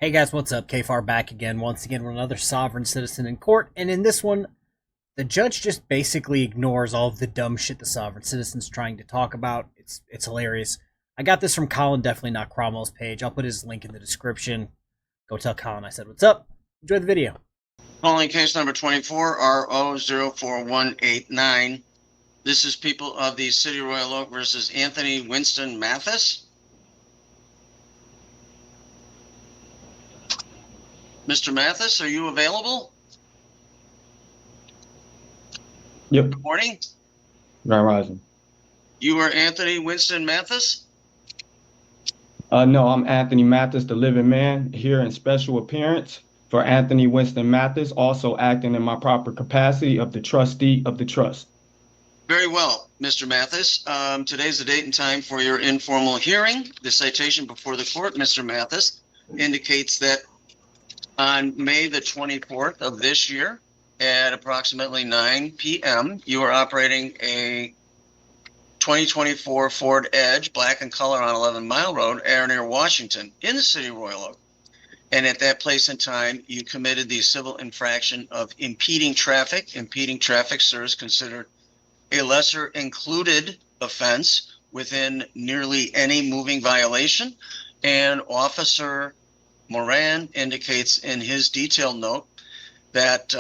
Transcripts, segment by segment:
Hey guys, what's up? KFARR back again, once again with another sovereign citizen in court, and in this one, the judge just basically ignores all of the dumb shit the sovereign citizen's trying to talk about. It's hilarious. I got this from Colin, definitely not Cromwell's page. I'll put his link in the description. Go tell Colin I said what's up. Enjoy the video. Calling case number 24 RO04189. This is people of the City of Royal Oak versus Anthony Winston Mathis. Mr. Mathis, are you available? Yep. Good morning. Grand Rising. You are Anthony Winston Mathis? No, I'm Anthony Mathis, the living man, here in special appearance for Anthony Winston Mathis, also acting in my proper capacity of the trustee of the trust. Very well, Mr. Mathis. Today's the date and time for your informal hearing. The citation before the court, Mr. Mathis, indicates that on May the 24th of this year at approximately 9 p.m., you are operating a 2024 Ford Edge, black in color, on 11 Mile Road, near Washington, in the City of Royal Oak. And at that place and time, you committed the civil infraction of impeding traffic. Impeding traffic, sir, is considered a lesser included offense within nearly any moving violation. And Officer Moran indicates in his detailed note that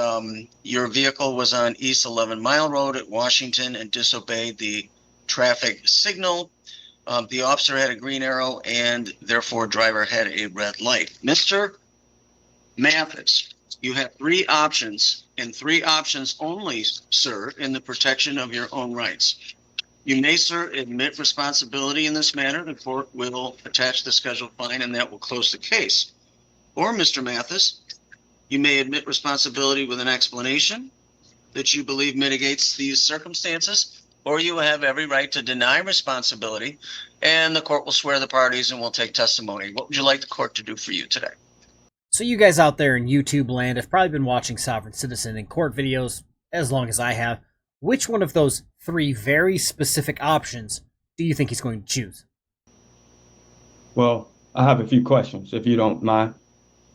your vehicle was on East 11 Mile Road at Washington and disobeyed the traffic signal. The officer had a green arrow and therefore driver had a red light. Mr. Mathis, you have three options, and three options only, sir, in the protection of your own rights. You may, sir, admit responsibility in this matter. The court will attach the scheduled fine and that will close the case. Or, Mr. Mathis, you may admit responsibility with an explanation that you believe mitigates these circumstances, or you have every right to deny responsibility, and the court will swear the parties and will take testimony. What would you like the court to do for you today? So you guys out there in YouTube land have probably been watching Sovereign Citizen in court videos as long as I have. Which one of those three very specific options do you think he's going to choose? Well, I have a few questions, if you don't mind.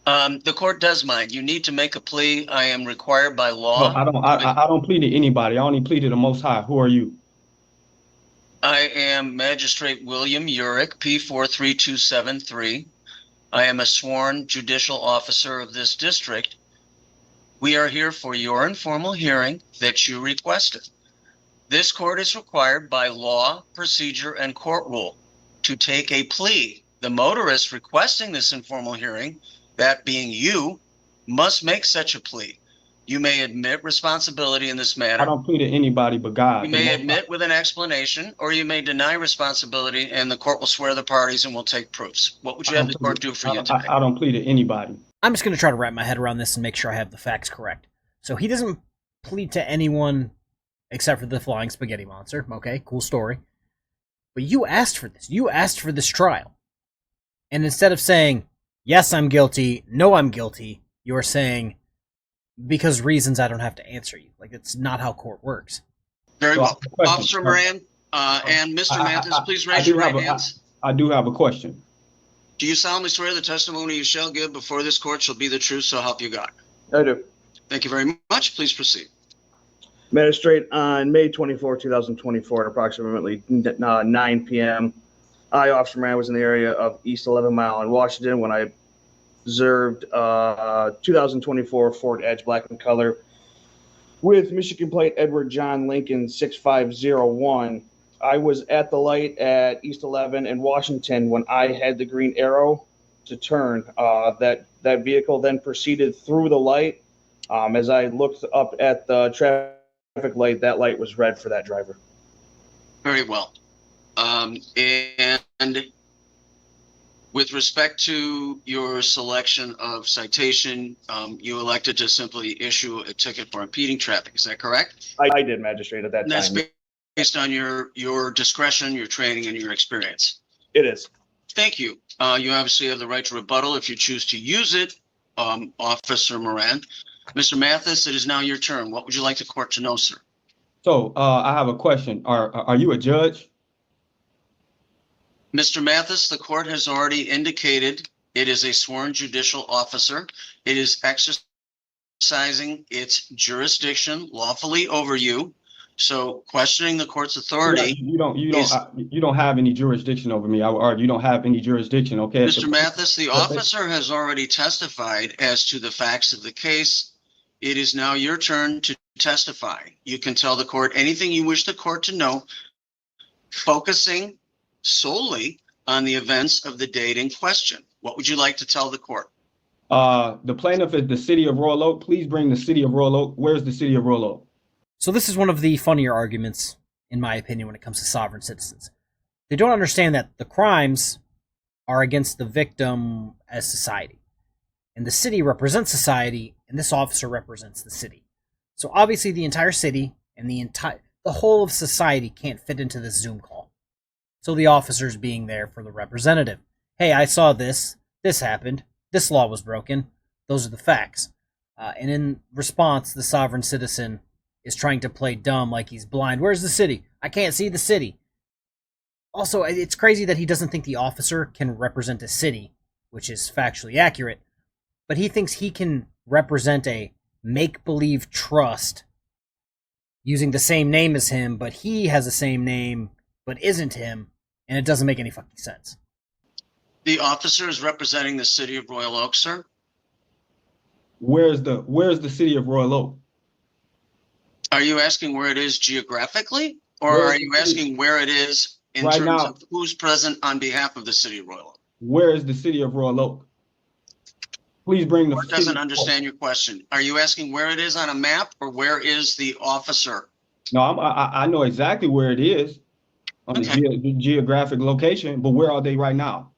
The court does mind. You need to make a plea. I am required by law. No, I don't plead to anybody. I only plead to the Most High. Who are you? I am Magistrate William Urick, P43273. I am a sworn judicial officer of this district. We are here for your informal hearing that you requested. This court is required by law, procedure, and court rule to take a plea. The motorist requesting this informal hearing, that being you, must make such a plea. You may admit responsibility in this matter. I don't plead to anybody but God. You may admit with an explanation, or you may deny responsibility, and the court will swear the parties and will take proofs. What would you have the court do for you today? I don't plead to anybody. I'm just going to try to wrap my head around this and make sure I have the facts correct. So he doesn't plead to anyone except for the flying spaghetti monster. Okay, cool story. But you asked for this. You asked for this trial. And instead of saying, yes, I'm guilty, no, I'm guilty, you're saying, because reasons I don't have to answer you. Like, it's not how court works. Very well. Officer Moran and Mr. Mathis, please raise your right hands. I do have a question. Do you solemnly swear the testimony you shall give before this court shall be the truth, so help you God? I do. Thank you very much. Please proceed. Magistrate, on May 24, 2024, at approximately 9 p.m., I, Officer Moran, was in the area of East 11 Mile in Washington when I observed 2024 Ford Edge, black in color, with Michigan plate Edward John Lincoln 6501. I was at the light at East 11 in Washington when I had the green arrow to turn. That vehicle then proceeded through the light. As I looked up at the traffic light, that light was red for that driver. Very well. And with respect to your selection of citation, you elected to simply issue a ticket for impeding traffic. Is that correct? I did, Magistrate, at that time. That's based on your discretion, your training, and your experience. It is. Thank you. You obviously have the right to rebuttal if you choose to use it, Officer Moran. Mr. Mathis, it is now your turn. What would you like the court to know, sir? So I have a question. Are you a judge? Mr. Mathis, the court has already indicated It is a sworn judicial officer. It is exercising its jurisdiction lawfully over you. So questioning the court's authority. You don't have any jurisdiction over me. I would argue you don't have any jurisdiction. Okay. Mr. Mathis, the officer has already testified as to the facts of the case. It is now your turn to testify. You can tell the court anything you wish the court to know, focusing solely on the events of the date in question. What would you like to tell the court? The plaintiff is the city of Royal Oak. Please bring the city of Royal Oak. Where's the city of Royal Oak? So this is one of the funnier arguments, in my opinion, when it comes to sovereign citizens. They don't understand that the crimes are against the victim as society. And the city represents society, and this officer represents the city. So obviously the entire city and the whole of society can't fit into this Zoom call. So the officer's being there for the representative. Hey, I saw this. This happened. This law was broken. Those are the facts. And in response, the sovereign citizen is trying to play dumb like he's blind. Where's the city? I can't see the city. Also, it's crazy that he doesn't think the officer can represent a city, which is factually accurate, but he thinks he can represent a make-believe trust using the same name as him, but he has the same name but isn't him, and it doesn't make any fucking sense. The officer is representing the city of Royal Oak, sir. Where's the city of Royal Oak? Are you asking where it is geographically, or are you asking where it is in right terms now, of who's present on behalf of the city of Royal Oak? Where is the city of Royal Oak? Please bring the. The court doesn't understand your question. Are you asking where it is on a map, or where is the officer? No, I know exactly where it is on the geographic location, but where are they right now?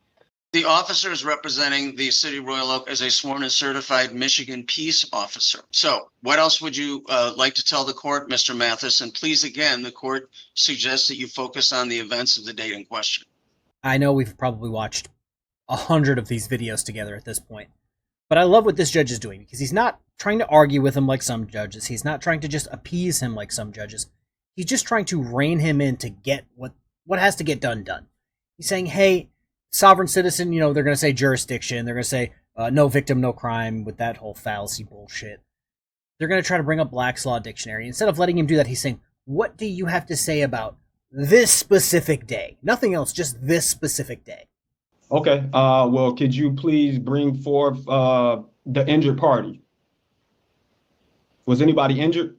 The officer is representing the city of Royal Oak as a sworn and certified Michigan peace officer. So what else would you like to tell the court, Mr. Mathis? And please, again, the court suggests that you focus on the events of the date in question. I know we've probably watched 100 of these videos together at this point, but I love what this judge is doing because he's not trying to argue with him like some judges. He's not trying to just appease him like some judges. He's just trying to rein him in to get what has to get done. He's saying, hey, sovereign citizen, they're going to say jurisdiction. They're going to say no victim, no crime with that whole fallacy bullshit. They're going to try to bring up Black's Law Dictionary. Instead of letting him do that, he's saying, what do you have to say about this specific day? Nothing else, just this specific day. Okay. Well, could you please bring forth the injured party? Was anybody injured?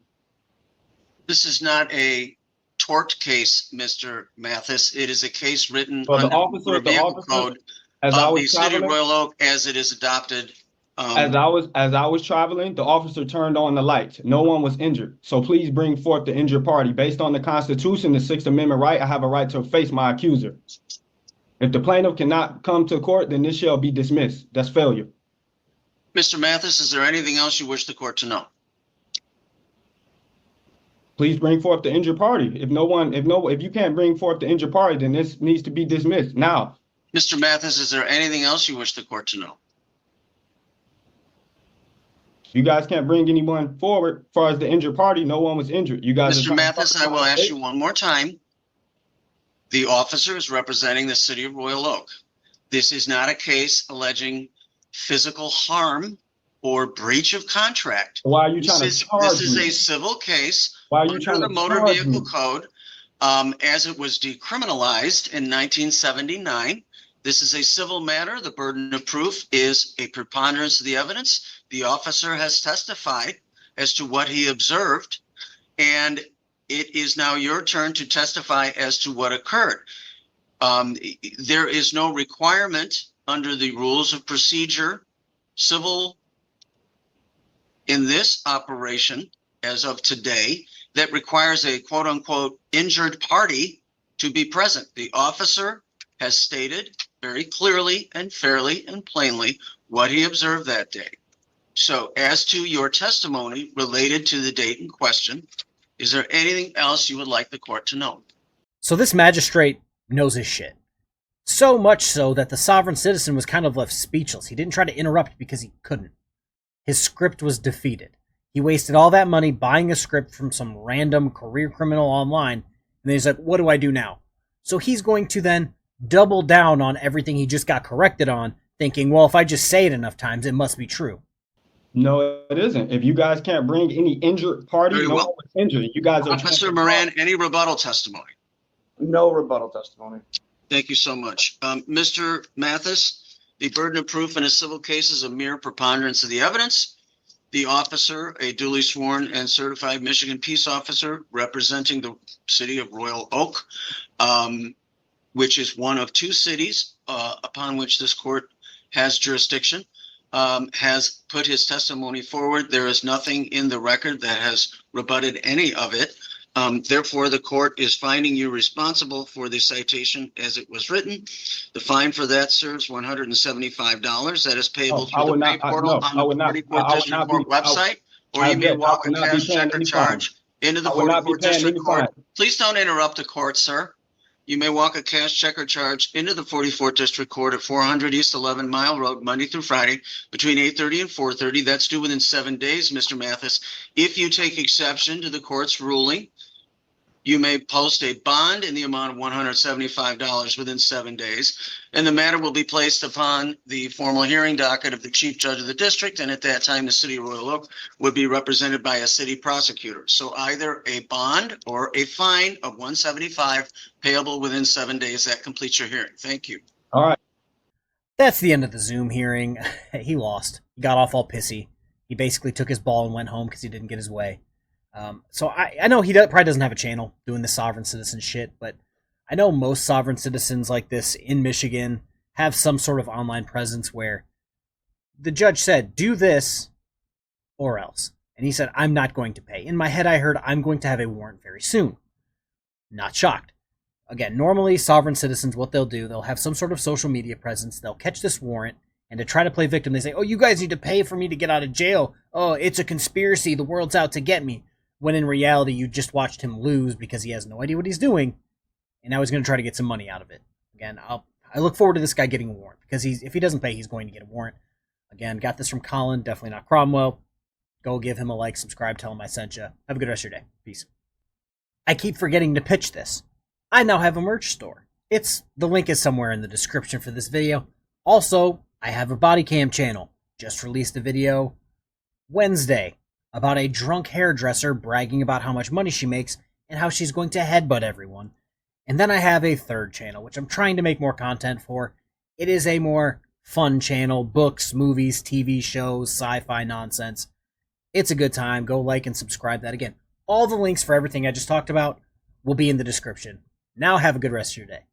This is not a tort case, Mr. Mathis. It is a case written Well, under the vehicle code of the city of Royal Oak as it is adopted. As I was traveling, the officer turned on the lights. No one was injured. So please bring forth the injured party. Based on the Constitution, the Sixth Amendment right, I have a right to face my accuser. If the plaintiff cannot come to court, then this shall be dismissed. That's failure. Mr. Mathis, is there anything else you wish the court to know? Please bring forth the injured party. If you can't bring forth the injured party, then this needs to be dismissed now. Mr. Mathis, is there anything else you wish the court to know? You guys can't bring anyone forward. As far as the injured party, no one was injured. You guys. Mr. Mathis, I will ask you one more time. The officer is representing the city of Royal Oak. This is not a case alleging physical harm or breach of contract. Why are you trying to charge me? This is a civil case under the Motor Vehicle Code as it was decriminalized in 1979. This is a civil matter. The burden of proof is a preponderance of the evidence. The officer has testified as to what he observed, and it is now your turn to testify as to what occurred. There is no requirement under the rules of procedure, civil, in this operation as of today, that requires a quote unquote injured party to be present. The officer has stated very clearly and fairly and plainly what he observed that day. So as to your testimony related to the date in question, is there anything else you would like the court to know? So this magistrate knows his shit. So much so that the sovereign citizen was kind of left speechless. He didn't try to interrupt because he couldn't. His script was defeated. He wasted all that money buying a script from some random career criminal online, and then he's like, what do I do now? So he's going to then double down on everything he just got corrected on thinking, well, if I just say it enough times, it must be true. No, it isn't. If you guys can't bring any injured party, Very no well. one was injured. You guys are Officer Moran, any rebuttal testimony? No rebuttal testimony. Thank you so much. Mr. Mathis, the burden of proof in a civil case is a mere preponderance of the evidence. The officer, a duly sworn and certified Michigan peace officer representing the city of Royal Oak, which is one of two cities upon which this court has jurisdiction, has put his testimony forward. There is nothing in the record that has rebutted any of it. Therefore, the court is finding you responsible for the citation as it was written. The fine for that serves $175. That is payable through the pay portal on the 44th District Court website, or you may walk a cash check or charge into the 44th District Court. Please don't interrupt the court, sir. You may walk a cash check or charge into the 44th District Court at 400 East 11 Mile Road, Monday through Friday, between 8:30 and 4:30. That's due within 7 days, Mr. Mathis. If you take exception to the court's ruling, you may post a bond in the amount of $175 within 7 days, and the matter will be placed upon the formal hearing docket of the chief judge of the district, and at that time, the city of Royal Oak would be represented by a city prosecutor. So either a bond or a fine of $175 payable within 7 days. That completes your hearing. Thank you. All right. That's the end of the Zoom hearing. He lost. He got off all pissy. He basically took his ball and went home because he didn't get his way. So I know he probably doesn't have a channel doing this sovereign citizen shit, but I know most sovereign citizens like this in Michigan have some sort of online presence where the judge said, do this or else. And he said, I'm not going to pay. In my head, I heard, I'm going to have a warrant very soon. Not shocked. Again, normally sovereign citizens, what they'll do, they'll have some sort of social media presence. They'll catch this warrant, and to try to play victim, they say, oh, you guys need to pay for me to get out of jail. Oh, it's a conspiracy. The world's out to get me. When in reality, you just watched him lose because he has no idea what he's doing, and now he's going to try to get some money out of it. Again, I look forward to this guy getting a warrant, because if he doesn't pay, he's going to get a warrant. Again, got this from Colin, definitely not Cromwell. Go give him a like, subscribe, tell him I sent you. Have a good rest of your day. Peace. I keep forgetting to pitch this. I now have a merch store. The link is somewhere in the description for this video. Also, I have a body cam channel. Just released a video Wednesday about a drunk hairdresser bragging about how much money she makes and how she's going to headbutt everyone. And then I have a third channel, which I'm trying to make more content for. It is a more fun channel, books, movies, TV shows, sci-fi nonsense. It's a good time. Go like and subscribe that. Again, all the links for everything I just talked about will be in the description. Now have a good rest of your day.